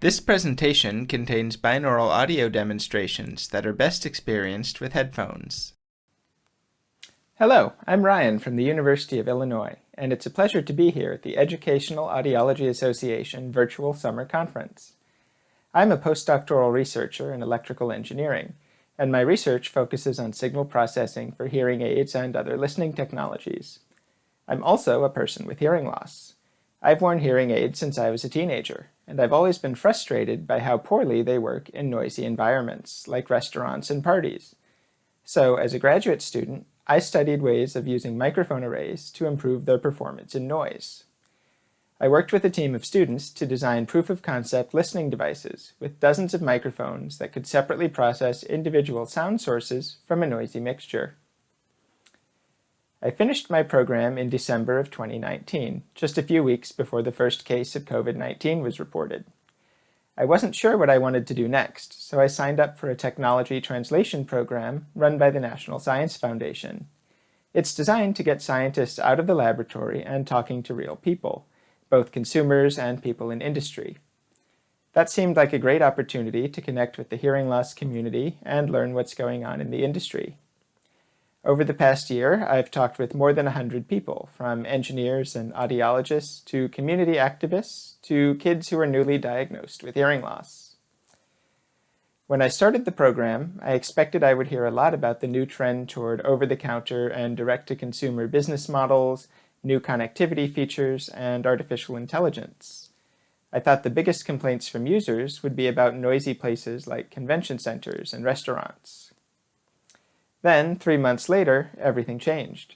This presentation contains binaural audio demonstrations that are best experienced with headphones. Hello, I'm Ryan from the University of Illinois, and it's a pleasure to be here at the Educational Audiology Association Virtual Summer Conference. I'm a postdoctoral researcher in electrical engineering, and my research focuses on signal processing for hearing aids and other listening technologies. I'm also a person with hearing loss. I've worn hearing aids since I was a teenager, and I've always been frustrated by how poorly they work in noisy environments, like restaurants and parties. So, as a graduate student, I studied ways of using microphone arrays to improve their performance in noise. I worked with a team of students to design proof-of-concept listening devices with dozens of microphones that could separately process individual sound sources from a noisy mixture. I finished my program in December of 2019, just a few weeks before the first case of COVID-19 was reported. I wasn't sure what I wanted to do next, so I signed up for a technology translation program run by the National Science Foundation. It's designed to get scientists out of the laboratory and talking to real people, both consumers and people in industry. That seemed like a great opportunity to connect with the hearing loss community and learn what's going on in the industry. Over the past year, I've talked with more than 100 people, from engineers and audiologists to community activists to kids who are newly diagnosed with hearing loss. When I started the program, I expected I would hear a lot about the new trend toward over-the-counter and direct-to-consumer business models, new connectivity features, and artificial intelligence. I thought the biggest complaints from users would be about noisy places like convention centers and restaurants. Then, 3 months later, everything changed.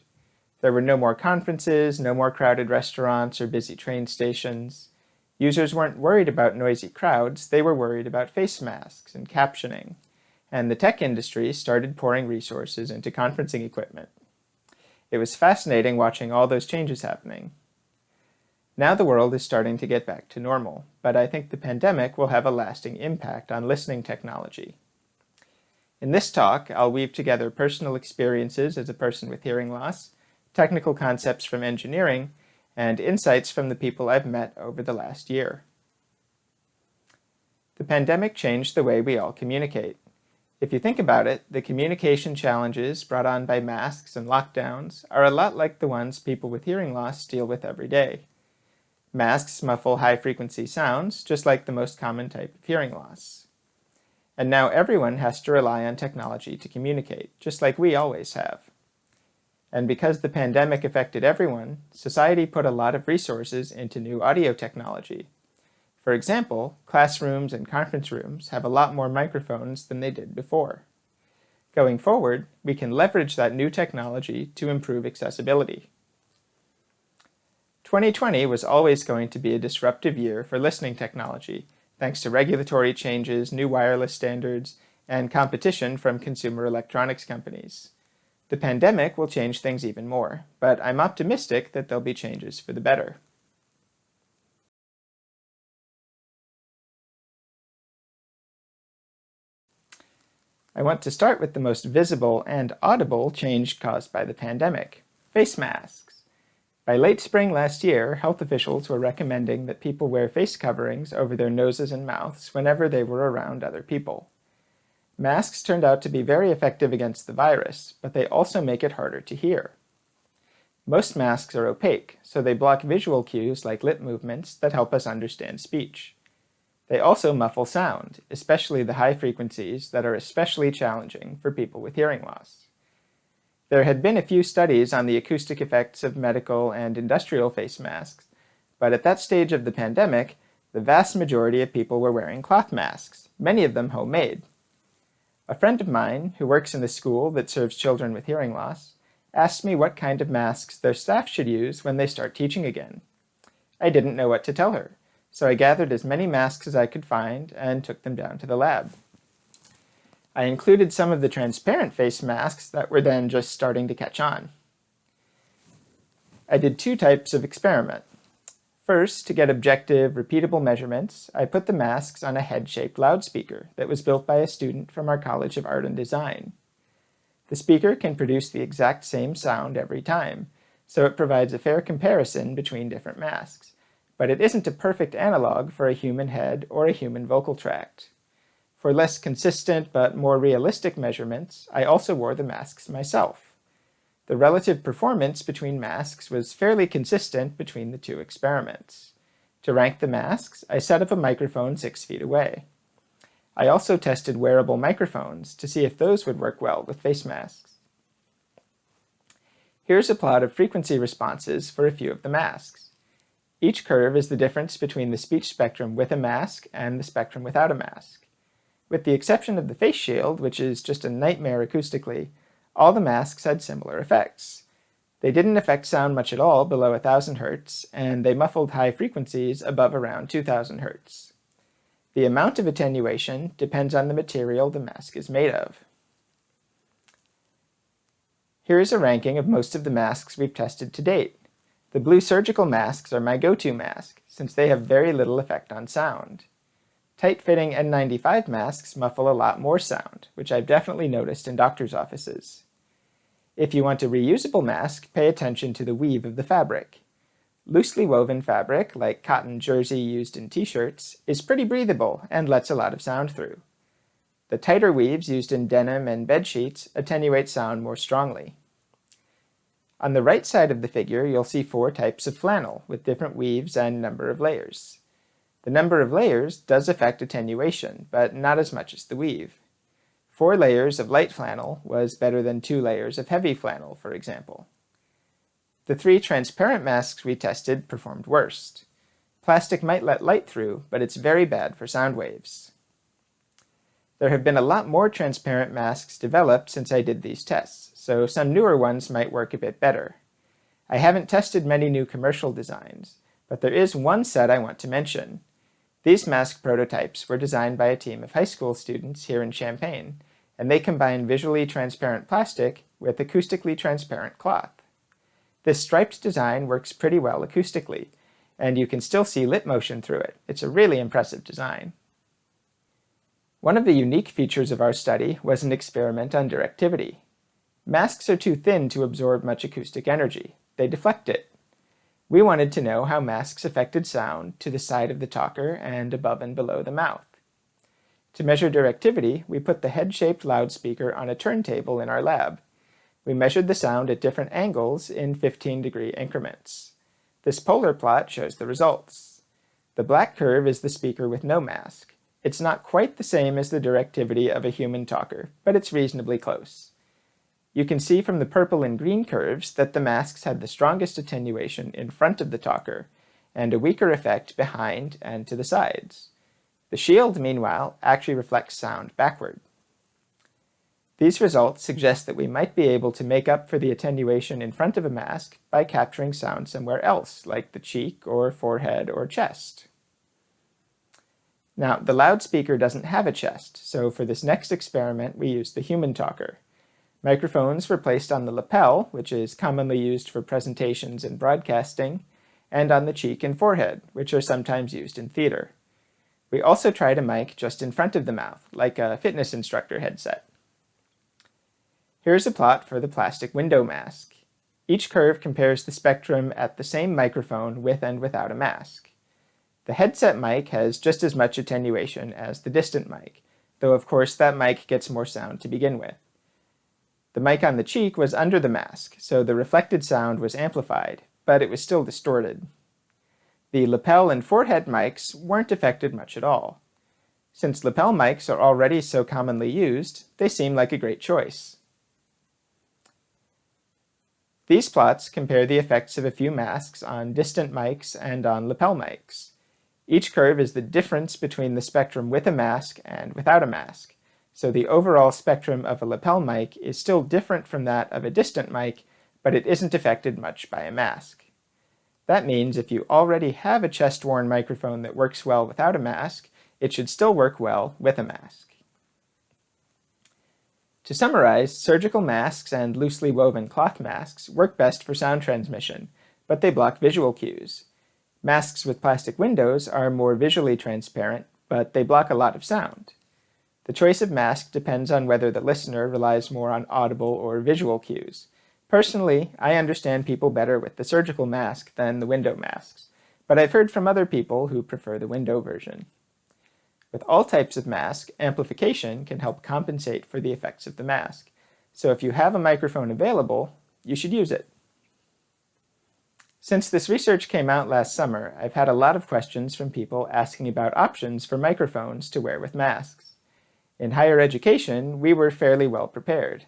There were no more conferences, no more crowded restaurants or busy train stations. Users weren't worried about noisy crowds, they were worried about face masks and captioning. And the tech industry started pouring resources into conferencing equipment. It was fascinating watching all those changes happening. Now the world is starting to get back to normal, but I think the pandemic will have a lasting impact on listening technology. In this talk, I'll weave together personal experiences as a person with hearing loss, technical concepts from engineering, and insights from the people I've met over the last year. The pandemic changed the way we all communicate. If you think about it, the communication challenges brought on by masks and lockdowns are a lot like the ones people with hearing loss deal with every day. Masks muffle high-frequency sounds, just like the most common type of hearing loss. And now everyone has to rely on technology to communicate, just like we always have. And because the pandemic affected everyone, society put a lot of resources into new audio technology. For example, classrooms and conference rooms have a lot more microphones than they did before. Going forward, we can leverage that new technology to improve accessibility. 2020 was always going to be a disruptive year for listening technology, thanks to regulatory changes, new wireless standards, and competition from consumer electronics companies. The pandemic will change things even more, but I'm optimistic that there'll be changes for the better. I want to start with the most visible and audible change caused by the pandemic: face masks. By late spring last year, health officials were recommending that people wear face coverings over their noses and mouths whenever they were around other people. Masks turned out to be very effective against the virus, but they also make it harder to hear. Most masks are opaque, so they block visual cues like lip movements that help us understand speech. They also muffle sound, especially the high frequencies that are especially challenging for people with hearing loss. There had been a few studies on the acoustic effects of medical and industrial face masks, but at that stage of the pandemic, the vast majority of people were wearing cloth masks, many of them homemade. A friend of mine, who works in the school that serves children with hearing loss, asked me what kind of masks their staff should use when they start teaching again. I didn't know what to tell her, so I gathered as many masks as I could find and took them down to the lab. I included some of the transparent face masks that were then just starting to catch on. I did two types of experiment. First, to get objective, repeatable measurements, I put the masks on a head-shaped loudspeaker that was built by a student from our College of Art and Design. The speaker can produce the exact same sound every time, so it provides a fair comparison between different masks, but it isn't a perfect analog for a human head or a human vocal tract. For less consistent but more realistic measurements, I also wore the masks myself. The relative performance between masks was fairly consistent between the two experiments. To rank the masks, I set up a microphone 6 feet away. I also tested wearable microphones to see if those would work well with face masks. Here's a plot of frequency responses for a few of the masks. Each curve is the difference between the speech spectrum with a mask and the spectrum without a mask. With the exception of the face shield, which is just a nightmare acoustically, all the masks had similar effects. They didn't affect sound much at all below 1000 Hz, and they muffled high frequencies above around 2000 Hz. The amount of attenuation depends on the material the mask is made of. Here is a ranking of most of the masks we've tested to date. The blue surgical masks are my go-to mask, since they have very little effect on sound. Tight-fitting N95 masks muffle a lot more sound, which I've definitely noticed in doctors' offices. If you want a reusable mask, pay attention to the weave of the fabric. Loosely woven fabric, like cotton jersey used in t-shirts, is pretty breathable and lets a lot of sound through. The tighter weaves used in denim and bed sheets attenuate sound more strongly. On the right side of the figure, you'll see 4 types of flannel with different weaves and number of layers. The number of layers does affect attenuation, but not as much as the weave. 4 layers of light flannel was better than 2 layers of heavy flannel, for example. The 3 transparent masks we tested performed worst. Plastic might let light through, but it's very bad for sound waves. There have been a lot more transparent masks developed since I did these tests, so some newer ones might work a bit better. I haven't tested many new commercial designs, but there is one set I want to mention. These mask prototypes were designed by a team of high school students here in Champaign, and they combine visually transparent plastic with acoustically transparent cloth. This striped design works pretty well acoustically, and you can still see lip motion through it. It's a really impressive design. One of the unique features of our study was an experiment on directivity. Masks are too thin to absorb much acoustic energy. They deflect it. We wanted to know how masks affected sound to the side of the talker and above and below the mouth. To measure directivity, we put the head-shaped loudspeaker on a turntable in our lab. We measured the sound at different angles in 15-degree increments. This polar plot shows the results. The black curve is the speaker with no mask. It's not quite the same as the directivity of a human talker, but it's reasonably close. You can see from the purple and green curves that the masks had the strongest attenuation in front of the talker, and a weaker effect behind and to the sides. The shield, meanwhile, actually reflects sound backward. These results suggest that we might be able to make up for the attenuation in front of a mask by capturing sound somewhere else, like the cheek or forehead or chest. Now, the loudspeaker doesn't have a chest, so for this next experiment we used the human talker. Microphones were placed on the lapel, which is commonly used for presentations and broadcasting, and on the cheek and forehead, which are sometimes used in theater. We also tried a mic just in front of the mouth, like a fitness instructor headset. Here's a plot for the plastic window mask. Each curve compares the spectrum at the same microphone with and without a mask. The headset mic has just as much attenuation as the distant mic, though of course that mic gets more sound to begin with. The mic on the cheek was under the mask, so the reflected sound was amplified, but it was still distorted. The lapel and forehead mics weren't affected much at all. Since lapel mics are already so commonly used, they seem like a great choice. These plots compare the effects of a few masks on distant mics and on lapel mics. Each curve is the difference between the spectrum with a mask and without a mask, so the overall spectrum of a lapel mic is still different from that of a distant mic, but it isn't affected much by a mask. That means if you already have a chest-worn microphone that works well without a mask, it should still work well with a mask. To summarize, surgical masks and loosely woven cloth masks work best for sound transmission, but they block visual cues. Masks with plastic windows are more visually transparent, but they block a lot of sound. The choice of mask depends on whether the listener relies more on audible or visual cues. Personally, I understand people better with the surgical mask than the window masks, but I've heard from other people who prefer the window version. With all types of mask, amplification can help compensate for the effects of the mask. So if you have a microphone available, you should use it. Since this research came out last summer, I've had a lot of questions from people asking about options for microphones to wear with masks. In higher education, we were fairly well prepared.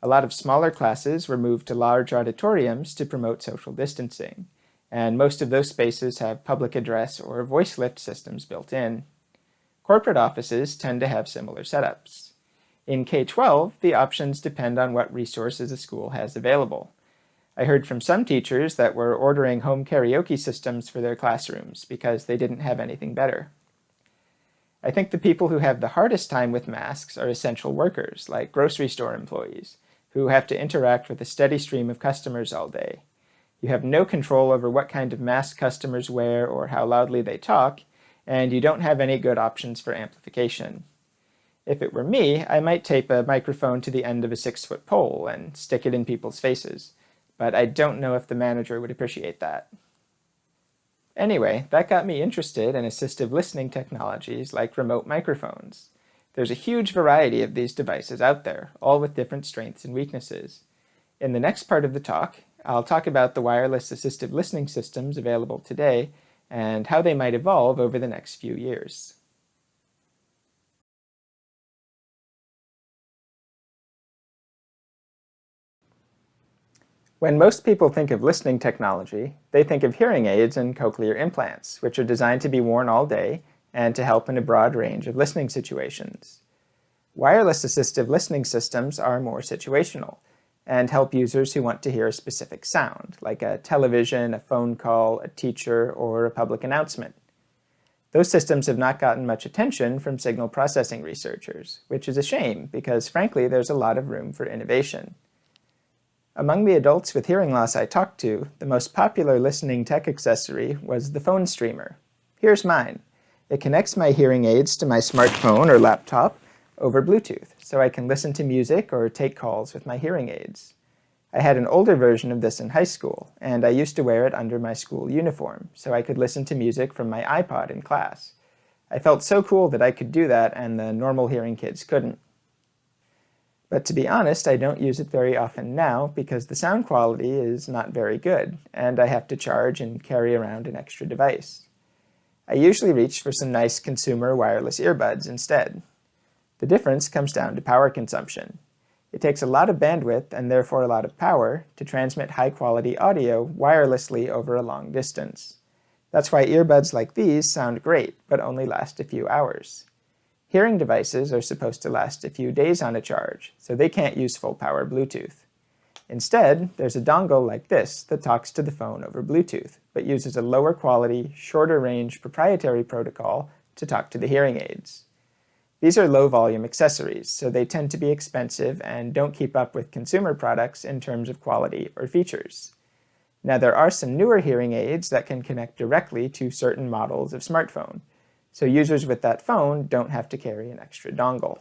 A lot of smaller classes were moved to large auditoriums to promote social distancing, and most of those spaces have public address or voice lift systems built in. Corporate offices tend to have similar setups. In K-12, the options depend on what resources a school has available. I heard from some teachers that were ordering home karaoke systems for their classrooms because they didn't have anything better. I think the people who have the hardest time with masks are essential workers, like grocery store employees, who have to interact with a steady stream of customers all day. You have no control over what kind of mask customers wear or how loudly they talk, and you don't have any good options for amplification. If it were me, I might tape a microphone to the end of a 6-foot pole and stick it in people's faces, but I don't know if the manager would appreciate that. Anyway, that got me interested in assistive listening technologies like remote microphones. There's a huge variety of these devices out there, all with different strengths and weaknesses. In the next part of the talk, I'll talk about the wireless assistive listening systems available today and how they might evolve over the next few years. When most people think of listening technology, they think of hearing aids and cochlear implants, which are designed to be worn all day and to help in a broad range of listening situations. Wireless assistive listening systems are more situational and help users who want to hear a specific sound, like a television, a phone call, a teacher, or a public announcement. Those systems have not gotten much attention from signal processing researchers, which is a shame because, frankly, there's a lot of room for innovation. Among the adults with hearing loss I talked to, the most popular listening tech accessory was the phone streamer. Here's mine. It connects my hearing aids to my smartphone or laptop over Bluetooth, so I can listen to music or take calls with my hearing aids. I had an older version of this in high school, and I used to wear it under my school uniform, so I could listen to music from my iPod in class. I felt so cool that I could do that, and the normal hearing kids couldn't. But to be honest, I don't use it very often now because the sound quality is not very good, and I have to charge and carry around an extra device. I usually reach for some nice consumer wireless earbuds instead. The difference comes down to power consumption. It takes a lot of bandwidth and therefore a lot of power to transmit high-quality audio wirelessly over a long distance. That's why earbuds like these sound great, but only last a few hours. Hearing devices are supposed to last a few days on a charge, so they can't use full-power Bluetooth. Instead, there's a dongle like this that talks to the phone over Bluetooth, but uses a lower-quality, shorter-range proprietary protocol to talk to the hearing aids. These are low-volume accessories, so they tend to be expensive and don't keep up with consumer products in terms of quality or features. Now, there are some newer hearing aids that can connect directly to certain models of smartphone, so users with that phone don't have to carry an extra dongle.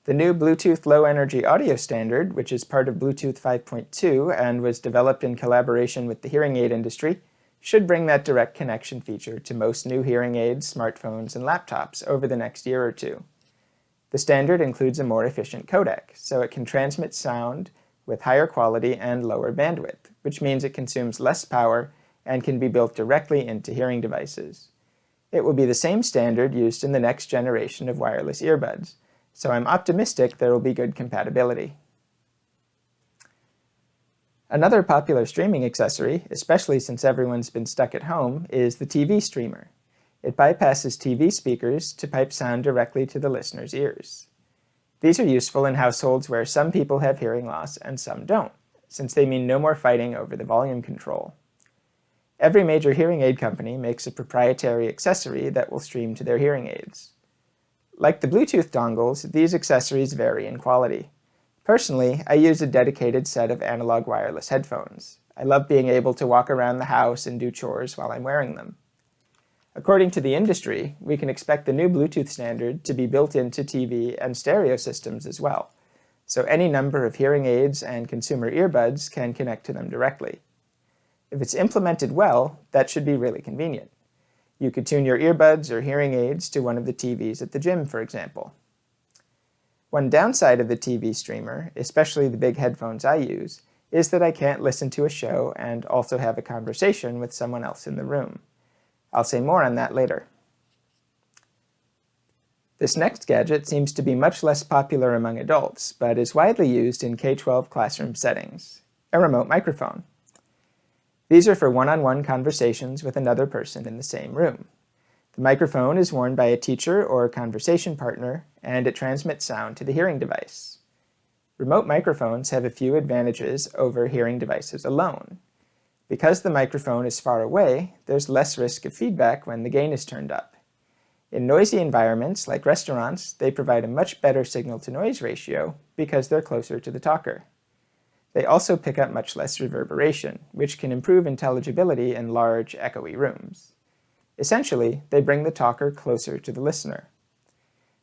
The new Bluetooth Low Energy Audio standard, which is part of Bluetooth 5.2 and was developed in collaboration with the hearing aid industry, should bring that direct connection feature to most new hearing aids, smartphones, and laptops over the next year or two. The standard includes a more efficient codec, so it can transmit sound with higher quality and lower bandwidth, which means it consumes less power and can be built directly into hearing devices. It will be the same standard used in the next generation of wireless earbuds, so I'm optimistic there will be good compatibility. Another popular streaming accessory, especially since everyone's been stuck at home, is the TV streamer. It bypasses TV speakers to pipe sound directly to the listener's ears. These are useful in households where some people have hearing loss and some don't, since they mean no more fighting over the volume control. Every major hearing aid company makes a proprietary accessory that will stream to their hearing aids. Like the Bluetooth dongles, these accessories vary in quality. Personally, I use a dedicated set of analog wireless headphones. I love being able to walk around the house and do chores while I'm wearing them. According to the industry, we can expect the new Bluetooth standard to be built into TV and stereo systems as well, so any number of hearing aids and consumer earbuds can connect to them directly. If it's implemented well, that should be really convenient. You could tune your earbuds or hearing aids to one of the TVs at the gym, for example. One downside of the TV streamer, especially the big headphones I use, is that I can't listen to a show and also have a conversation with someone else in the room. I'll say more on that later. This next gadget seems to be much less popular among adults, but is widely used in K-12 classroom settings: a remote microphone. These are for one-on-one conversations with another person in the same room. The microphone is worn by a teacher or conversation partner, and it transmits sound to the hearing device. Remote microphones have a few advantages over hearing devices alone. Because the microphone is far away, there's less risk of feedback when the gain is turned up. In noisy environments like restaurants, they provide a much better signal-to-noise ratio because they're closer to the talker. They also pick up much less reverberation, which can improve intelligibility in large, echoey rooms. Essentially, they bring the talker closer to the listener.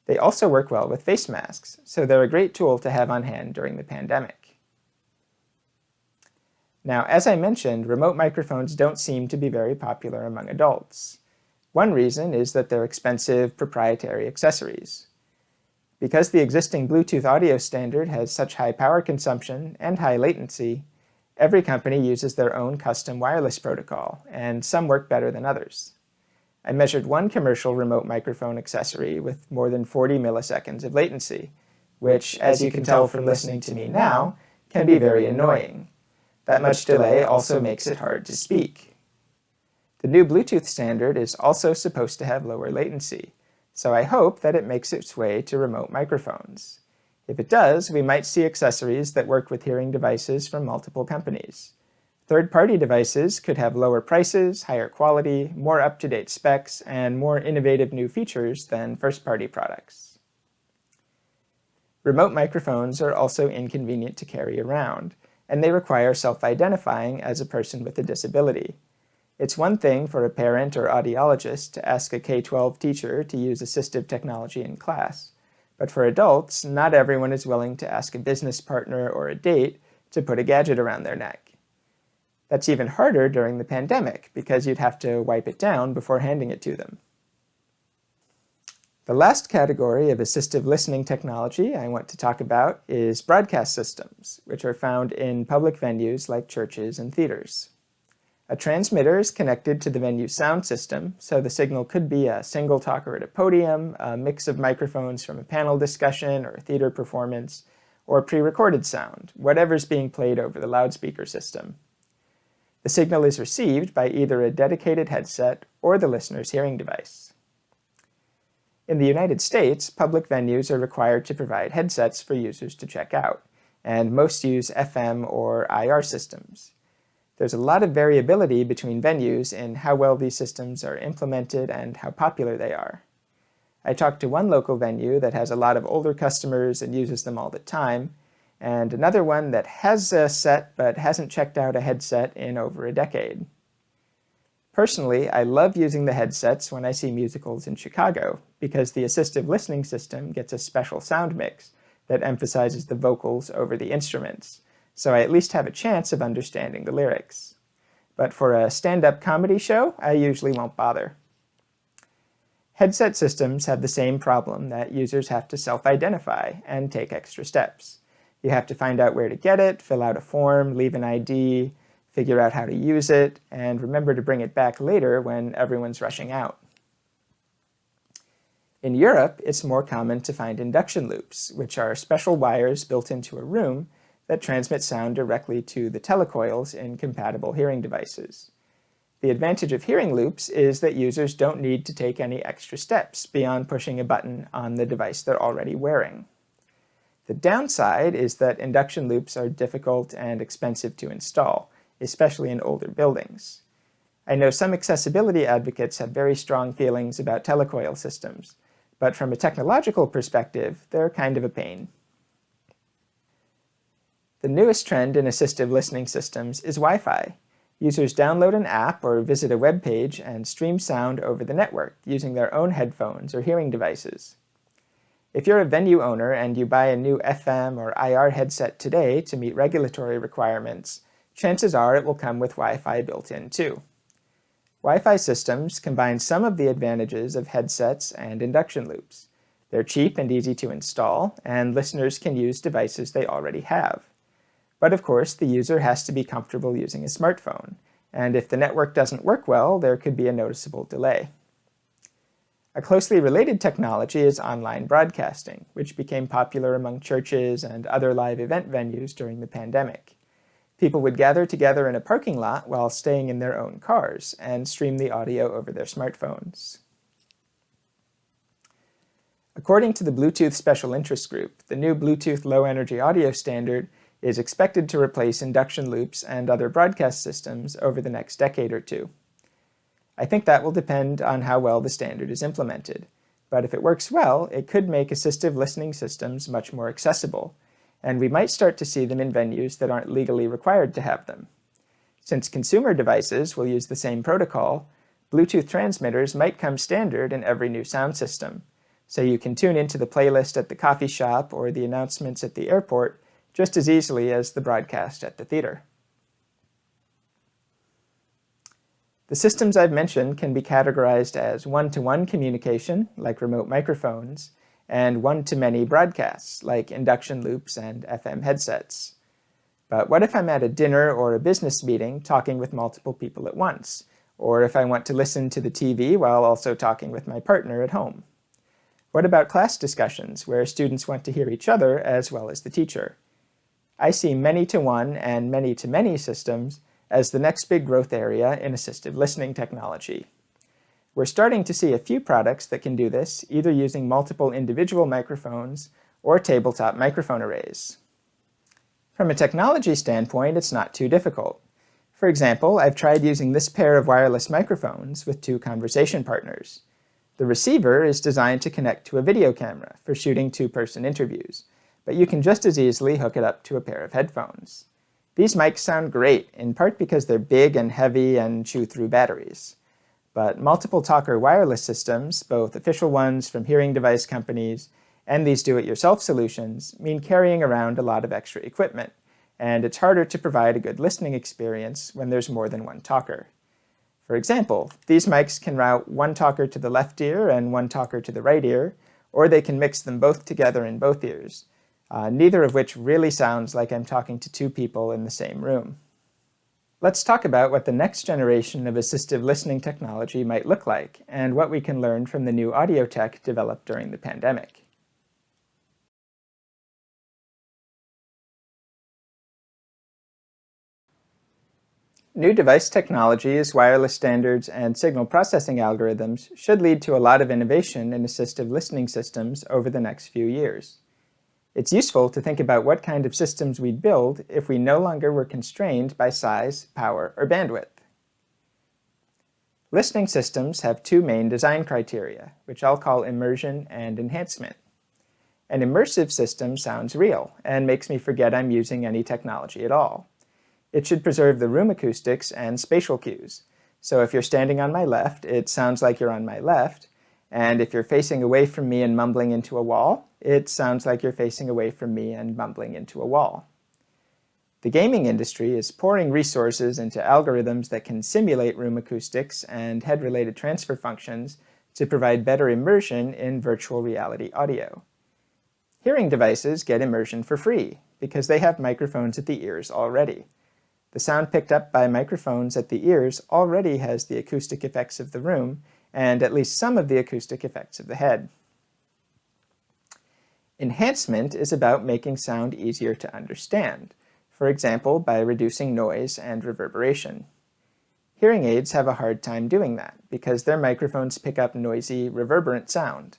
They also work well with face masks, so they're a great tool to have on hand during the pandemic. Now, as I mentioned, remote microphones don't seem to be very popular among adults. One reason is that they're expensive, proprietary accessories. Because the existing Bluetooth audio standard has such high power consumption and high latency, every company uses their own custom wireless protocol, and some work better than others. I measured one commercial remote microphone accessory with more than 40 milliseconds of latency, which, as you can tell from listening to me now, can be very annoying. That much delay also makes it hard to speak. The new Bluetooth standard is also supposed to have lower latency, so I hope that it makes its way to remote microphones. If it does, we might see accessories that work with hearing devices from multiple companies. Third-party devices could have lower prices, higher quality, more up-to-date specs, and more innovative new features than first-party products. Remote microphones are also inconvenient to carry around, and they require self-identifying as a person with a disability. It's one thing for a parent or audiologist to ask a K-12 teacher to use assistive technology in class, but for adults, not everyone is willing to ask a business partner or a date to put a gadget around their neck. That's even harder during the pandemic, because you'd have to wipe it down before handing it to them. The last category of assistive listening technology I want to talk about is broadcast systems, which are found in public venues like churches and theaters. A transmitter is connected to the venue's sound system, so the signal could be a single talker at a podium, a mix of microphones from a panel discussion or a theater performance, or pre-recorded sound, whatever's being played over the loudspeaker system. The signal is received by either a dedicated headset or the listener's hearing device. In the United States, public venues are required to provide headsets for users to check out, and most use FM or IR systems. There's a lot of variability between venues in how well these systems are implemented and how popular they are. I talked to one local venue that has a lot of older customers and uses them all the time, and another one that has a set but hasn't checked out a headset in over a decade. Personally, I love using the headsets when I see musicals in Chicago, because the assistive listening system gets a special sound mix that emphasizes the vocals over the instruments, so I at least have a chance of understanding the lyrics. But for a stand-up comedy show, I usually won't bother. Headset systems have the same problem that users have to self-identify and take extra steps. You have to find out where to get it, fill out a form, leave an ID, figure out how to use it, and remember to bring it back later when everyone's rushing out. In Europe, it's more common to find induction loops, which are special wires built into a room that transmit sound directly to the telecoils in compatible hearing devices. The advantage of hearing loops is that users don't need to take any extra steps beyond pushing a button on the device they're already wearing. The downside is that induction loops are difficult and expensive to install, especially in older buildings. I know some accessibility advocates have very strong feelings about telecoil systems, but from a technological perspective, they're kind of a pain. The newest trend in assistive listening systems is Wi-Fi. Users download an app or visit a web page and stream sound over the network using their own headphones or hearing devices. If you're a venue owner and you buy a new FM or IR headset today to meet regulatory requirements, chances are it will come with Wi-Fi built in too. Wi-Fi systems combine some of the advantages of headsets and induction loops. They're cheap and easy to install, and listeners can use devices they already have. But of course, the user has to be comfortable using a smartphone, and if the network doesn't work well, there could be a noticeable delay. A closely related technology is online broadcasting, which became popular among churches and other live event venues during the pandemic. People would gather together in a parking lot while staying in their own cars and stream the audio over their smartphones. According to the Bluetooth Special Interest Group, the new Bluetooth Low Energy Audio standard is expected to replace induction loops and other broadcast systems over the next decade or two. I think that will depend on how well the standard is implemented, but if it works well, it could make assistive listening systems much more accessible, and we might start to see them in venues that aren't legally required to have them. Since consumer devices will use the same protocol, Bluetooth transmitters might come standard in every new sound system, so you can tune into the playlist at the coffee shop or the announcements at the airport just as easily as the broadcast at the theater. The systems I've mentioned can be categorized as one-to-one communication, like remote microphones, and one-to-many broadcasts, like induction loops and FM headsets. But what if I'm at a dinner or a business meeting talking with multiple people at once, or if I want to listen to the TV while also talking with my partner at home? What about class discussions, where students want to hear each other as well as the teacher? I see many-to-one and many-to-many systems as the next big growth area in assistive listening technology. We're starting to see a few products that can do this, either using multiple individual microphones or tabletop microphone arrays. From a technology standpoint, it's not too difficult. For example, I've tried using this pair of wireless microphones with two conversation partners. The receiver is designed to connect to a video camera for shooting two-person interviews, but you can just as easily hook it up to a pair of headphones. These mics sound great, in part because they're big and heavy and chew through batteries. But multiple talker wireless systems, both official ones from hearing device companies and these do-it-yourself solutions, mean carrying around a lot of extra equipment, and it's harder to provide a good listening experience when there's more than one talker. For example, these mics can route one talker to the left ear and one talker to the right ear, or they can mix them both together in both ears, neither of which really sounds like I'm talking to two people in the same room. Let's talk about what the next generation of assistive listening technology might look like, and what we can learn from the new audio tech developed during the pandemic. New device technologies, wireless standards, and signal processing algorithms should lead to a lot of innovation in assistive listening systems over the next few years. It's useful to think about what kind of systems we'd build if we no longer were constrained by size, power, or bandwidth. Listening systems have two main design criteria, which I'll call immersion and enhancement. An immersive system sounds real and makes me forget I'm using any technology at all. It should preserve the room acoustics and spatial cues. So if you're standing on my left, it sounds like you're on my left, and if you're facing away from me and mumbling into a wall, it sounds like you're facing away from me and mumbling into a wall. The gaming industry is pouring resources into algorithms that can simulate room acoustics and head-related transfer functions to provide better immersion in virtual reality audio. Hearing devices get immersion for free because they have microphones at the ears already. The sound picked up by microphones at the ears already has the acoustic effects of the room and at least some of the acoustic effects of the head. Enhancement is about making sound easier to understand, for example, by reducing noise and reverberation. Hearing aids have a hard time doing that because their microphones pick up noisy, reverberant sound.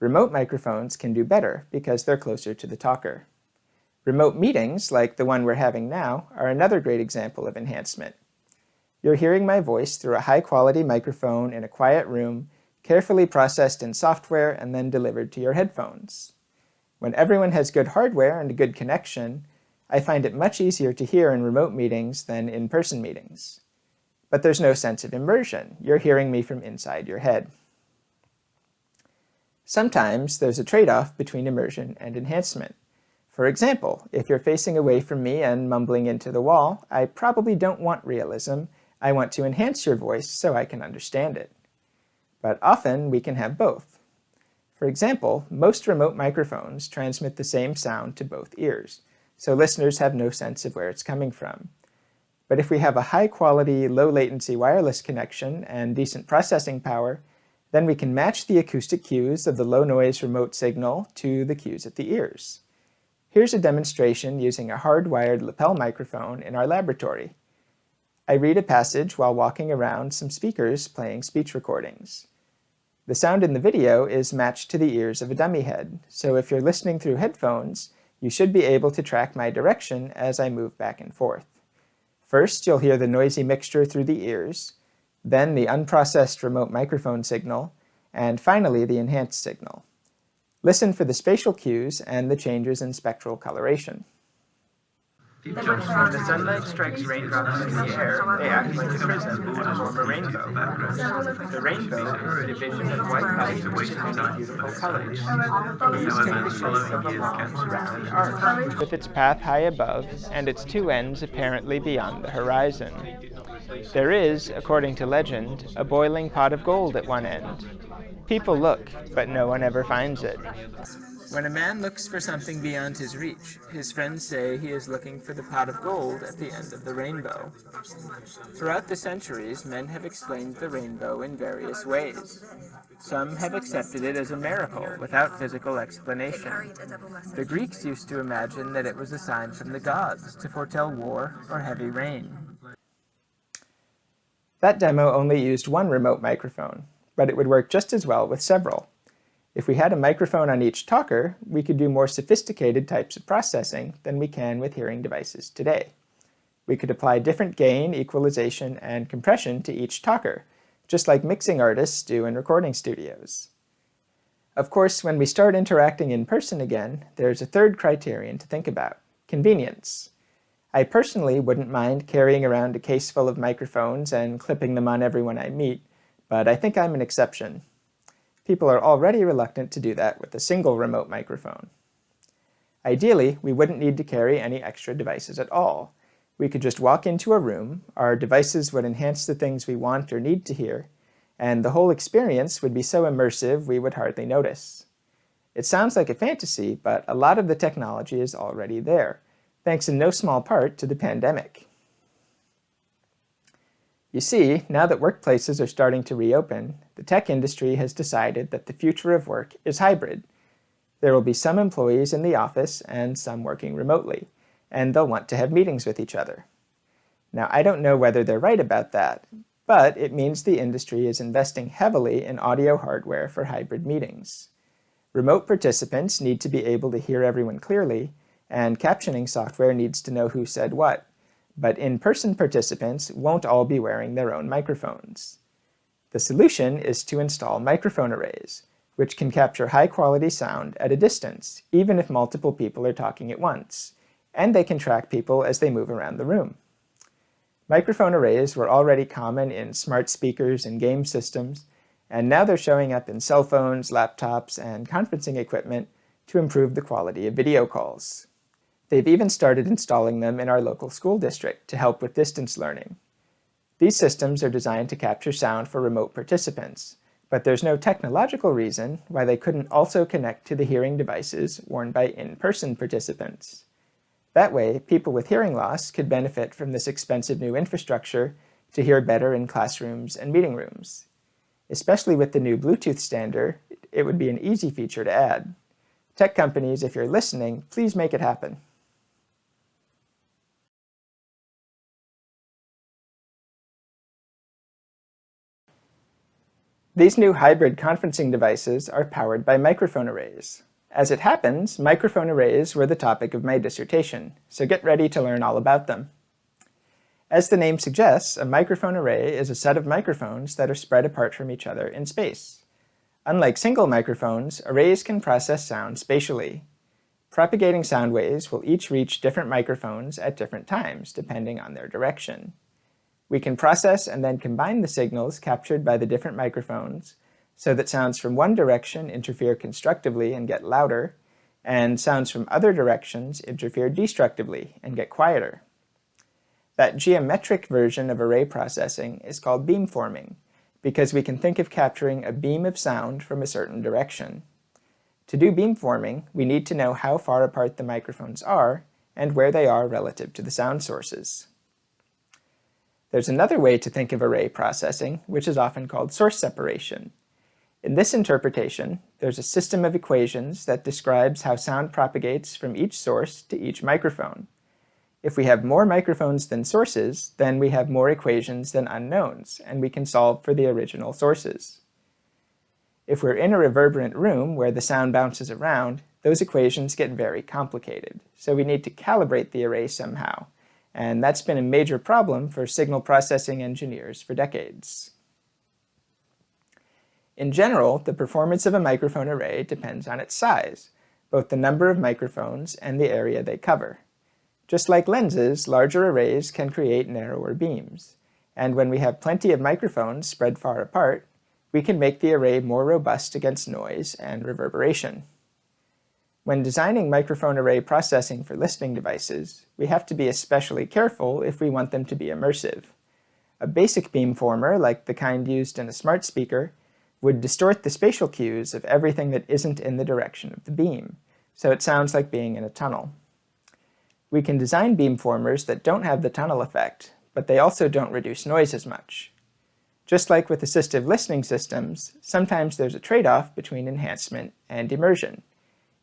Remote microphones can do better because they're closer to the talker. Remote meetings, like the one we're having now, are another great example of enhancement. You're hearing my voice through a high-quality microphone in a quiet room, carefully processed in software and then delivered to your headphones. When everyone has good hardware and a good connection, I find it much easier to hear in remote meetings than in-person meetings. But there's no sense of immersion. You're hearing me from inside your head. Sometimes there's a trade-off between immersion and enhancement. For example, if you're facing away from me and mumbling into the wall, I probably don't want realism. I want to enhance your voice so I can understand it. But often we can have both. For example, most remote microphones transmit the same sound to both ears, so listeners have no sense of where it's coming from. But if we have a high-quality, low-latency wireless connection and decent processing power, then we can match the acoustic cues of the low-noise remote signal to the cues at the ears. Here's a demonstration using a hardwired lapel microphone in our laboratory. I read a passage while walking around some speakers playing speech recordings. The sound in the video is matched to the ears of a dummy head, so if you're listening through headphones, you should be able to track my direction as I move back and forth. First, you'll hear the noisy mixture through the ears, then the unprocessed remote microphone signal, and finally the enhanced signal. Listen for the spatial cues and the changes in spectral coloration. When the sunlight strikes raindrops in the air, they act like a prism and form a rainbow. The rainbow is a division of white light into many beautiful colors. These take the shape of a long, round arc, with its path high above and its two ends apparently beyond the horizon. There is, according to legend, a boiling pot of gold at one end. People look, but no one ever finds it. When a man looks for something beyond his reach, his friends say he is looking for the pot of gold at the end of the rainbow. Throughout the centuries, men have explained the rainbow in various ways. Some have accepted it as a miracle without physical explanation. The Greeks used to imagine that it was a sign from the gods to foretell war or heavy rain. That demo only used one remote microphone, but it would work just as well with several. If we had a microphone on each talker, we could do more sophisticated types of processing than we can with hearing devices today. We could apply different gain, equalization, and compression to each talker, just like mixing artists do in recording studios. Of course, when we start interacting in person again, there's a third criterion to think about: convenience. I personally wouldn't mind carrying around a case full of microphones and clipping them on everyone I meet, but I think I'm an exception. People are already reluctant to do that with a single remote microphone. Ideally, we wouldn't need to carry any extra devices at all. We could just walk into a room, our devices would enhance the things we want or need to hear, and the whole experience would be so immersive we would hardly notice. It sounds like a fantasy, but a lot of the technology is already there, thanks in no small part to the pandemic. You see, now that workplaces are starting to reopen, the tech industry has decided that the future of work is hybrid. There will be some employees in the office and some working remotely, and they'll want to have meetings with each other. Now, I don't know whether they're right about that, but it means the industry is investing heavily in audio hardware for hybrid meetings. Remote participants need to be able to hear everyone clearly, and captioning software needs to know who said what. But in-person participants won't all be wearing their own microphones. The solution is to install microphone arrays, which can capture high-quality sound at a distance, even if multiple people are talking at once, and they can track people as they move around the room. Microphone arrays were already common in smart speakers and game systems, and now they're showing up in cell phones, laptops, and conferencing equipment to improve the quality of video calls. They've even started installing them in our local school district to help with distance learning. These systems are designed to capture sound for remote participants, but there's no technological reason why they couldn't also connect to the hearing devices worn by in-person participants. That way, people with hearing loss could benefit from this expensive new infrastructure to hear better in classrooms and meeting rooms. Especially with the new Bluetooth standard, it would be an easy feature to add. Tech companies, if you're listening, please make it happen. These new hybrid conferencing devices are powered by microphone arrays. As it happens, microphone arrays were the topic of my dissertation, so get ready to learn all about them. As the name suggests, a microphone array is a set of microphones that are spread apart from each other in space. Unlike single microphones, arrays can process sound spatially. Propagating sound waves will each reach different microphones at different times, depending on their direction. We can process and then combine the signals captured by the different microphones so that sounds from one direction interfere constructively and get louder, and sounds from other directions interfere destructively and get quieter. That geometric version of array processing is called beamforming, because we can think of capturing a beam of sound from a certain direction. To do beamforming, we need to know how far apart the microphones are and where they are relative to the sound sources. There's another way to think of array processing, which is often called source separation. In this interpretation, there's a system of equations that describes how sound propagates from each source to each microphone. If we have more microphones than sources, then we have more equations than unknowns, and we can solve for the original sources. If we're in a reverberant room where the sound bounces around, those equations get very complicated, so we need to calibrate the array somehow, and that's been a major problem for signal processing engineers for decades. In general, the performance of a microphone array depends on its size, both the number of microphones and the area they cover. Just like lenses, larger arrays can create narrower beams, and when we have plenty of microphones spread far apart, we can make the array more robust against noise and reverberation. When designing microphone array processing for listening devices, we have to be especially careful if we want them to be immersive. A basic beamformer, like the kind used in a smart speaker, would distort the spatial cues of everything that isn't in the direction of the beam, so it sounds like being in a tunnel. We can design beamformers that don't have the tunnel effect, but they also don't reduce noise as much. Just like with assistive listening systems, sometimes there's a trade-off between enhancement and immersion.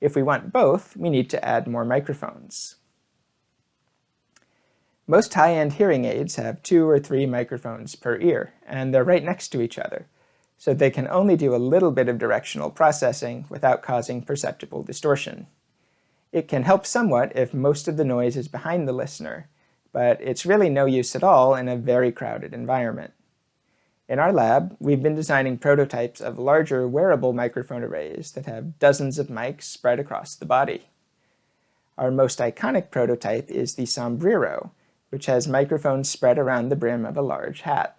If we want both, we need to add more microphones. Most high-end hearing aids have 2 or 3 microphones per ear, and they're right next to each other, so they can only do a little bit of directional processing without causing perceptible distortion. It can help somewhat if most of the noise is behind the listener, but it's really no use at all in a very crowded environment. In our lab, we've been designing prototypes of larger wearable microphone arrays that have dozens of mics spread across the body. Our most iconic prototype is the sombrero, which has microphones spread around the brim of a large hat.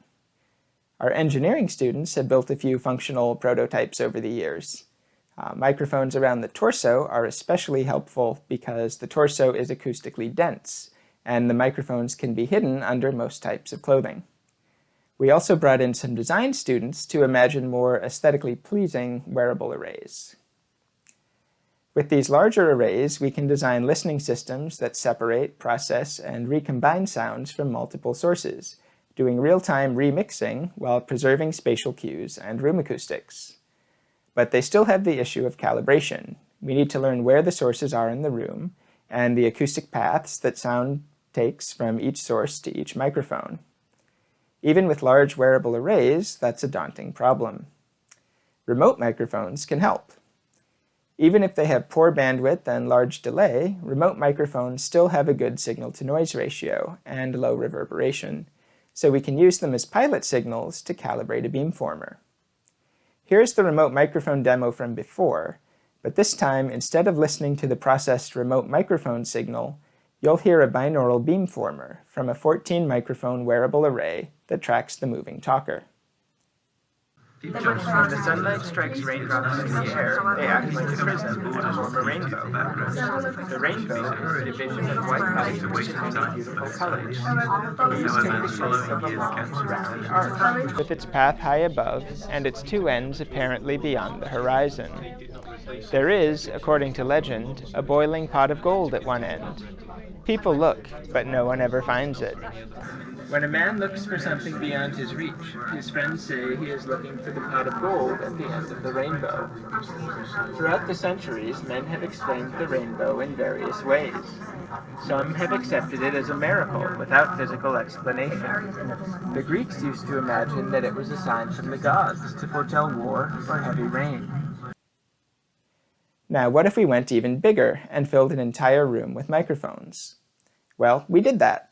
Our engineering students have built a few functional prototypes over the years. Microphones around the torso are especially helpful because the torso is acoustically dense, and the microphones can be hidden under most types of clothing. We also brought in some design students to imagine more aesthetically pleasing wearable arrays. With these larger arrays, we can design listening systems that separate, process, and recombine sounds from multiple sources, doing real-time remixing while preserving spatial cues and room acoustics. But they still have the issue of calibration. We need to learn where the sources are in the room and the acoustic paths that sound takes from each source to each microphone. Even with large wearable arrays, that's a daunting problem. Remote microphones can help. Even if they have poor bandwidth and large delay, remote microphones still have a good signal-to-noise ratio and low reverberation, so we can use them as pilot signals to calibrate a beamformer. Here's the remote microphone demo from before, but this time, instead of listening to the processed remote microphone signal, you'll hear a binaural beamformer from a 14-microphone wearable array that tracks the moving talker. When the sunlight strikes raindrops in the air, they act like a prism that form a rainbow. The rainbow is a division of white light into many beautiful colors. These take the shape of a long, round arc, with its path high above and its 2 ends apparently beyond the horizon. There is, according to legend, a boiling pot of gold at one end. People look, but no one ever finds it. When a man looks for something beyond his reach, his friends say he is looking for the pot of gold at the end of the rainbow. Throughout the centuries, men have explained the rainbow in various ways. Some have accepted it as a miracle without physical explanation. The Greeks used to imagine that it was a sign from the gods to foretell war or heavy rain. Now, what if we went even bigger and filled an entire room with microphones? Well, we did that.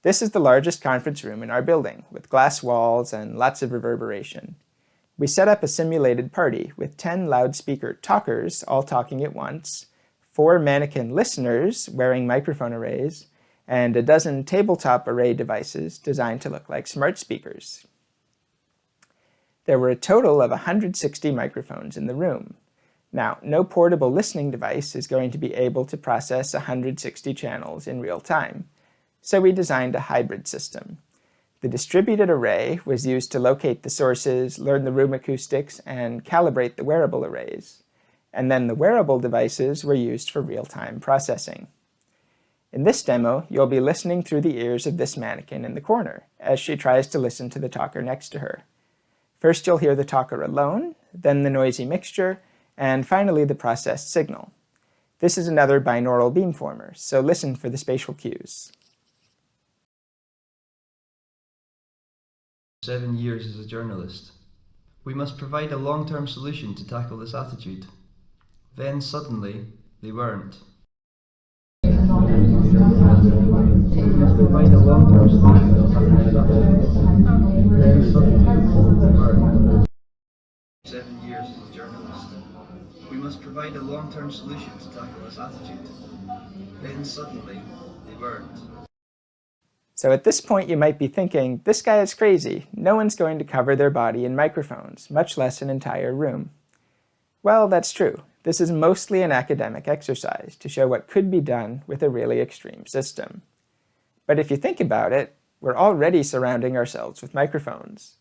This is the largest conference room in our building, with glass walls and lots of reverberation. We set up a simulated party with 10 loudspeaker talkers all talking at once, 4 mannequin listeners wearing microphone arrays, and a dozen tabletop array devices designed to look like smart speakers. There were a total of 160 microphones in the room. Now, no portable listening device is going to be able to process 160 channels in real time, so we designed a hybrid system. The distributed array was used to locate the sources, learn the room acoustics, and calibrate the wearable arrays. And then the wearable devices were used for real-time processing. In this demo, you'll be listening through the ears of this mannequin in the corner as she tries to listen to the talker next to her. First you'll hear the talker alone, then the noisy mixture, and finally the processed signal. This is another binaural beamformer, so listen for the spatial cues. 7 years as a journalist. We must provide a long-term solution to tackle this attitude. Then suddenly, they weren't. We must provide a long-term solution to tackle this attitude. Then suddenly, they weren't. 7 years as a journalist. We must provide a long-term solution to tackle this attitude. Then suddenly, they weren't. So at this point you might be thinking, this guy is crazy. No one's going to cover their body in microphones, much less an entire room. Well, that's true. This is mostly an academic exercise to show what could be done with a really extreme system. But if you think about it, we're already surrounding ourselves with microphones.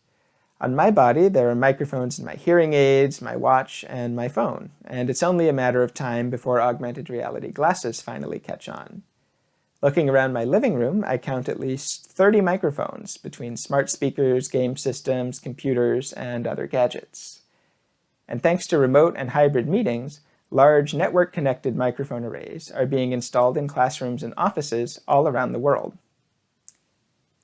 On my body, there are microphones in my hearing aids, my watch, and my phone, and it's only a matter of time before augmented reality glasses finally catch on. Looking around my living room, I count at least 30 microphones between smart speakers, game systems, computers, and other gadgets. And thanks to remote and hybrid meetings, large network-connected microphone arrays are being installed in classrooms and offices all around the world.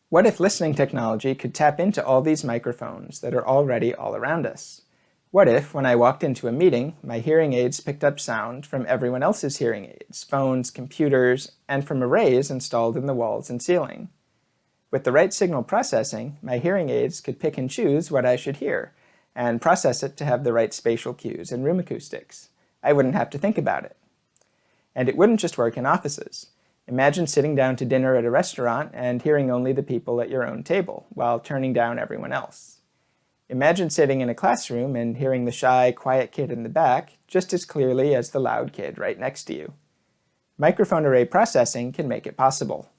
What if listening technology could tap into all these microphones that are already all around us? What if, when I walked into a meeting, my hearing aids picked up sound from everyone else's hearing aids, phones, computers, and from arrays installed in the walls and ceiling? With the right signal processing, my hearing aids could pick and choose what I should hear, and process it to have the right spatial cues and room acoustics. I wouldn't have to think about it. And it wouldn't just work in offices. Imagine sitting down to dinner at a restaurant and hearing only the people at your own table, while turning down everyone else. Imagine sitting in a classroom and hearing the shy, quiet kid in the back just as clearly as the loud kid right next to you. Microphone array processing can make it possible.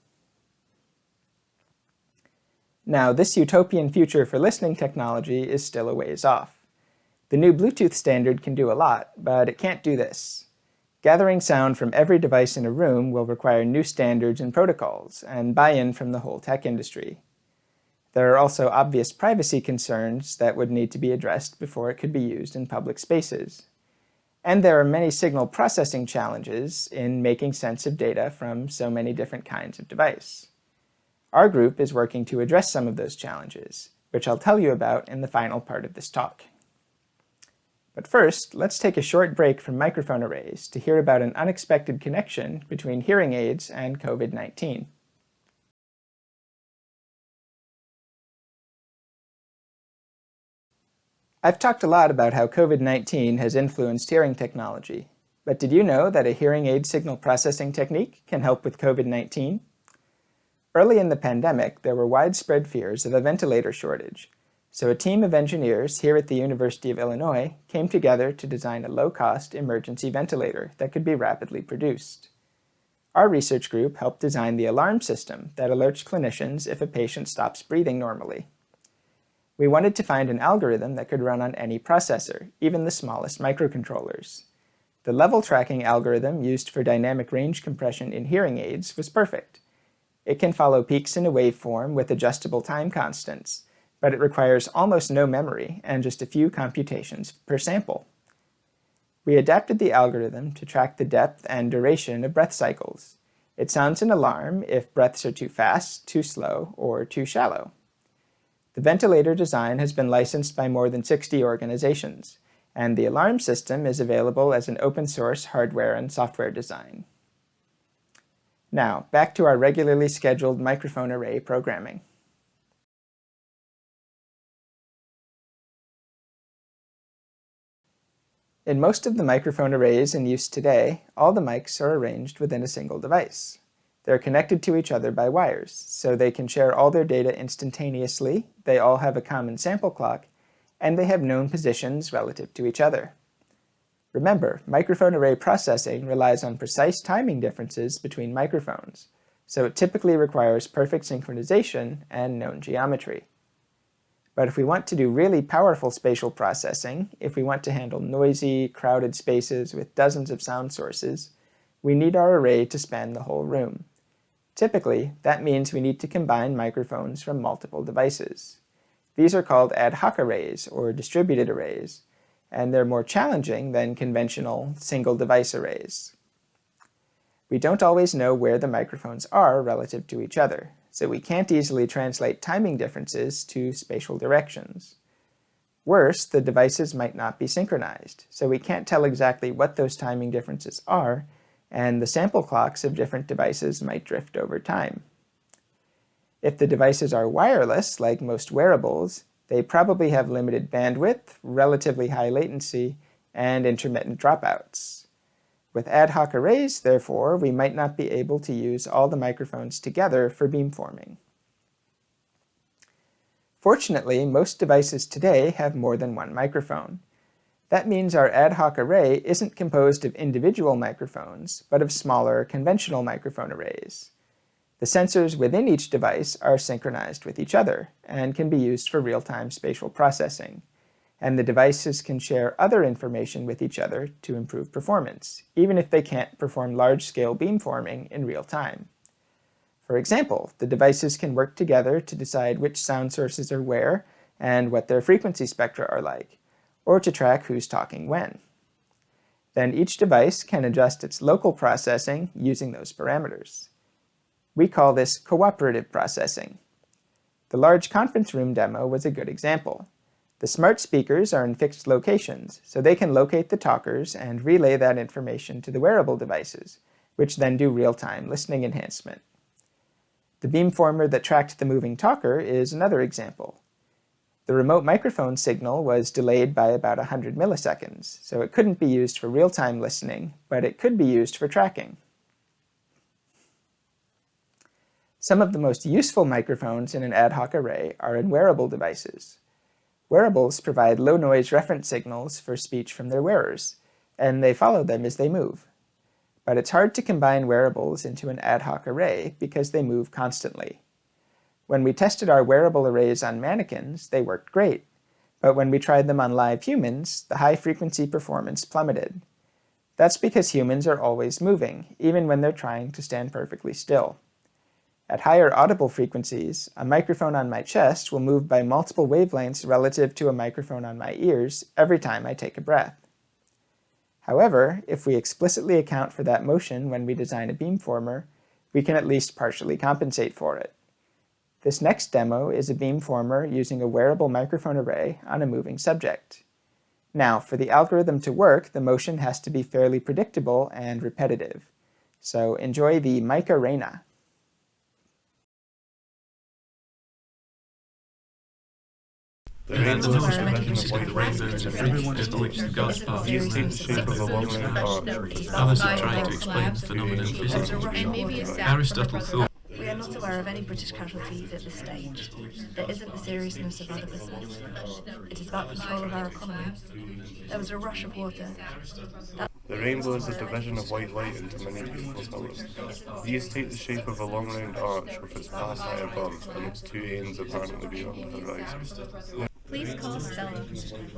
Now, this utopian future for listening technology is still a ways off. The new Bluetooth standard can do a lot, but it can't do this. Gathering sound from every device in a room will require new standards and protocols, and buy-in from the whole tech industry. There are also obvious privacy concerns that would need to be addressed before it could be used in public spaces. And there are many signal processing challenges in making sense of data from so many different kinds of device. Our group is working to address some of those challenges, which I'll tell you about in the final part of this talk. But first, let's take a short break from microphone arrays to hear about an unexpected connection between hearing aids and COVID-19. I've talked a lot about how COVID-19 has influenced hearing technology, but did you know that a hearing aid signal processing technique can help with COVID-19? Early in the pandemic, there were widespread fears of a ventilator shortage, so a team of engineers here at the University of Illinois came together to design a low-cost emergency ventilator that could be rapidly produced. Our research group helped design the alarm system that alerts clinicians if a patient stops breathing normally. We wanted to find an algorithm that could run on any processor, even the smallest microcontrollers. The level tracking algorithm used for dynamic range compression in hearing aids was perfect. It can follow peaks in a waveform with adjustable time constants, but it requires almost no memory and just a few computations per sample. We adapted the algorithm to track the depth and duration of breath cycles. It sounds an alarm if breaths are too fast, too slow, or too shallow. The ventilator design has been licensed by more than 60 organizations, and the alarm system is available as an open-source hardware and software design. Now, back to our regularly scheduled microphone array programming. In most of the microphone arrays in use today, all the mics are arranged within a single device. They're connected to each other by wires, so they can share all their data instantaneously, they all have a common sample clock, and they have known positions relative to each other. Remember, microphone array processing relies on precise timing differences between microphones, so it typically requires perfect synchronization and known geometry. But if we want to do really powerful spatial processing, if we want to handle noisy, crowded spaces with dozens of sound sources, we need our array to span the whole room. Typically, that means we need to combine microphones from multiple devices. These are called ad hoc arrays or distributed arrays, and they're more challenging than conventional single-device arrays. We don't always know where the microphones are relative to each other, so we can't easily translate timing differences to spatial directions. Worse, the devices might not be synchronized, so we can't tell exactly what those timing differences are, and the sample clocks of different devices might drift over time. If the devices are wireless, like most wearables, they probably have limited bandwidth, relatively high latency, and intermittent dropouts. With ad hoc arrays, therefore, we might not be able to use all the microphones together for beamforming. Fortunately, most devices today have more than one microphone. That means our ad hoc array isn't composed of individual microphones, but of smaller, conventional microphone arrays. The sensors within each device are synchronized with each other and can be used for real-time spatial processing, and the devices can share other information with each other to improve performance, even if they can't perform large-scale beamforming in real time. For example, the devices can work together to decide which sound sources are where and what their frequency spectra are like, or to track who's talking when. Then each device can adjust its local processing using those parameters. We call this cooperative processing. The large conference room demo was a good example. The smart speakers are in fixed locations, so they can locate the talkers and relay that information to the wearable devices, which then do real-time listening enhancement. The beamformer that tracked the moving talker is another example. The remote microphone signal was delayed by about 100 milliseconds, so it couldn't be used for real-time listening, but it could be used for tracking. Some of the most useful microphones in an ad hoc array are in wearable devices. Wearables provide low-noise reference signals for speech from their wearers, and they follow them as they move. But it's hard to combine wearables into an ad hoc array because they move constantly. When we tested our wearable arrays on mannequins, they worked great, but when we tried them on live humans, the high-frequency performance plummeted. That's because humans are always moving, even when they're trying to stand perfectly still. At higher audible frequencies, a microphone on my chest will move by multiple wavelengths relative to a microphone on my ears every time I take a breath. However, if we explicitly account for that motion when we design a beamformer, we can at least partially compensate for it. This next demo is a beamformer using a wearable microphone array on a moving subject. Now, for the algorithm to work, the motion has to be fairly predictable and repetitive. So enjoy the mic arena. The rainbow is a division of white light into many constituents. These take the shape of a long-round arch. Alice tried to explain the phenomenon physically. Aristotle thought We are not aware of any British casualties at this stage. There isn't the seriousness of other business. It is about control of our economy. There was a rush of water. The rainbow is a division of white light into many beautiful colours. These take the shape of a long round arch with its pass high above and its two ends apparently beyond the horizon. Please call Stella.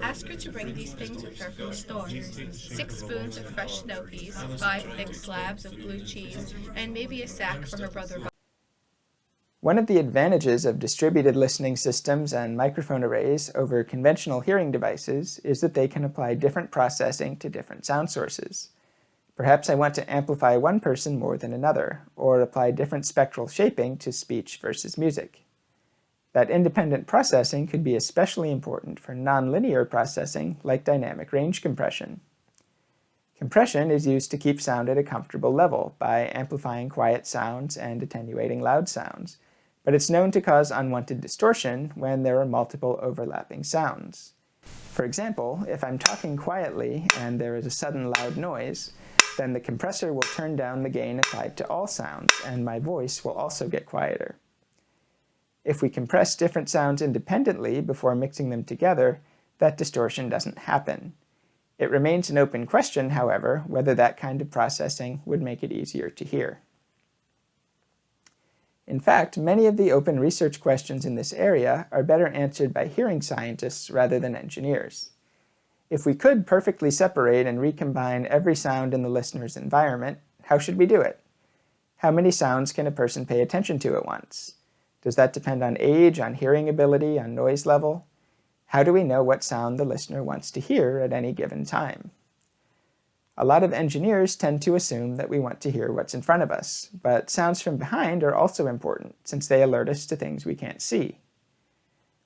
Ask her to bring these things with her from the store. 6 spoons of fresh snow peas, 5 thick slabs of blue cheese, and maybe a sack for her brother. One of the advantages of distributed listening systems and microphone arrays over conventional hearing devices is that they can apply different processing to different sound sources. Perhaps I want to amplify one person more than another, or apply different spectral shaping to speech versus music. That independent processing could be especially important for nonlinear processing like dynamic range compression. Compression is used to keep sound at a comfortable level by amplifying quiet sounds and attenuating loud sounds, but it's known to cause unwanted distortion when there are multiple overlapping sounds. For example, if I'm talking quietly and there is a sudden loud noise, then the compressor will turn down the gain applied to all sounds, and my voice will also get quieter. If we compress different sounds independently before mixing them together, that distortion doesn't happen. It remains an open question, however, whether that kind of processing would make it easier to hear. In fact, many of the open research questions in this area are better answered by hearing scientists rather than engineers. If we could perfectly separate and recombine every sound in the listener's environment, how should we do it? How many sounds can a person pay attention to at once? Does that depend on age, on hearing ability, on noise level? How do we know what sound the listener wants to hear at any given time? A lot of engineers tend to assume that we want to hear what's in front of us, but sounds from behind are also important since they alert us to things we can't see.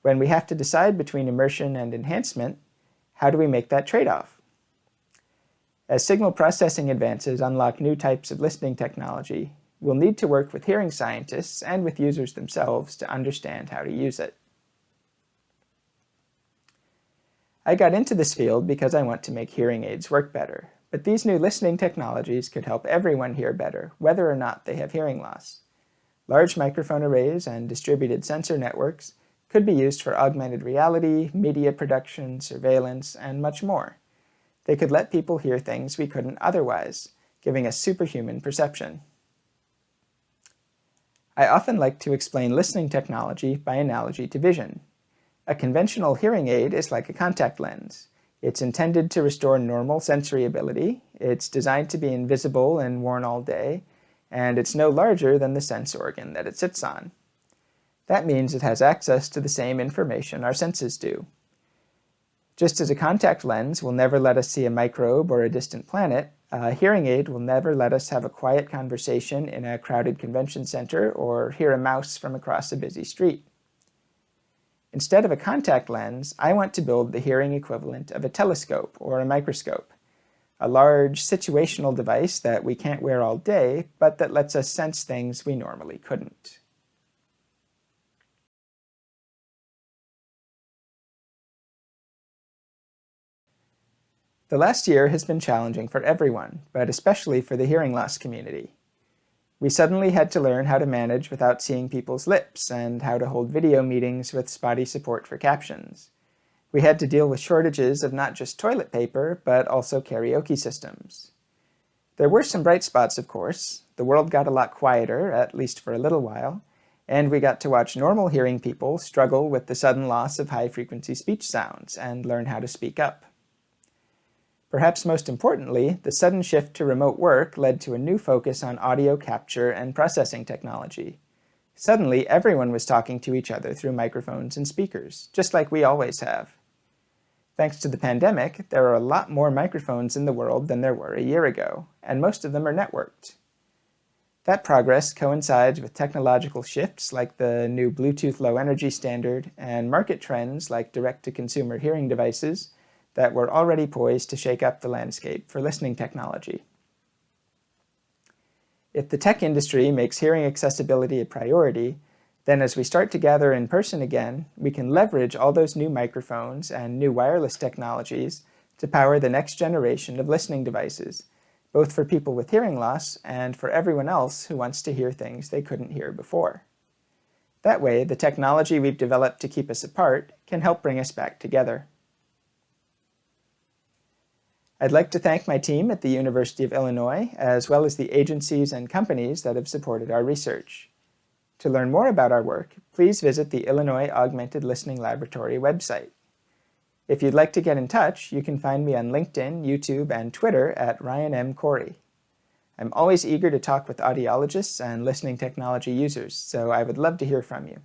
When we have to decide between immersion and enhancement, how do we make that trade-off? As signal processing advances unlock new types of listening technology, we'll need to work with hearing scientists and with users themselves to understand how to use it. I got into this field because I want to make hearing aids work better, but these new listening technologies could help everyone hear better, whether or not they have hearing loss. Large microphone arrays and distributed sensor networks could be used for augmented reality, media production, surveillance, and much more. They could let people hear things we couldn't otherwise, giving us superhuman perception. I often like to explain listening technology by analogy to vision. A conventional hearing aid is like a contact lens. It's intended to restore normal sensory ability, it's designed to be invisible and worn all day, and it's no larger than the sense organ that it sits on. That means it has access to the same information our senses do. Just as a contact lens will never let us see a microbe or a distant planet, a hearing aid will never let us have a quiet conversation in a crowded convention center or hear a mouse from across a busy street. Instead of a contact lens, I want to build the hearing equivalent of a telescope or a microscope, a large situational device that we can't wear all day, but that lets us sense things we normally couldn't. The last year has been challenging for everyone, but especially for the hearing loss community. We suddenly had to learn how to manage without seeing people's lips and how to hold video meetings with spotty support for captions. We had to deal with shortages of not just toilet paper, but also karaoke systems. There were some bright spots, of course. The world got a lot quieter, at least for a little while, and we got to watch normal hearing people struggle with the sudden loss of high-frequency speech sounds and learn how to speak up. Perhaps most importantly, the sudden shift to remote work led to a new focus on audio capture and processing technology. Suddenly, everyone was talking to each other through microphones and speakers, just like we always have. Thanks to the pandemic, there are a lot more microphones in the world than there were a year ago, and most of them are networked. That progress coincides with technological shifts like the new Bluetooth Low Energy standard and market trends like direct-to-consumer hearing devices that were already poised to shake up the landscape for listening technology. If the tech industry makes hearing accessibility a priority, then as we start to gather in person again, we can leverage all those new microphones and new wireless technologies to power the next generation of listening devices, both for people with hearing loss and for everyone else who wants to hear things they couldn't hear before. That way, the technology we've developed to keep us apart can help bring us back together. I'd like to thank my team at the University of Illinois, as well as the agencies and companies that have supported our research. To learn more about our work, please visit the Illinois Augmented Listening Laboratory website. If you'd like to get in touch, you can find me on LinkedIn, YouTube, and Twitter at Ryan M. Corey. I'm always eager to talk with audiologists and listening technology users, so I would love to hear from you.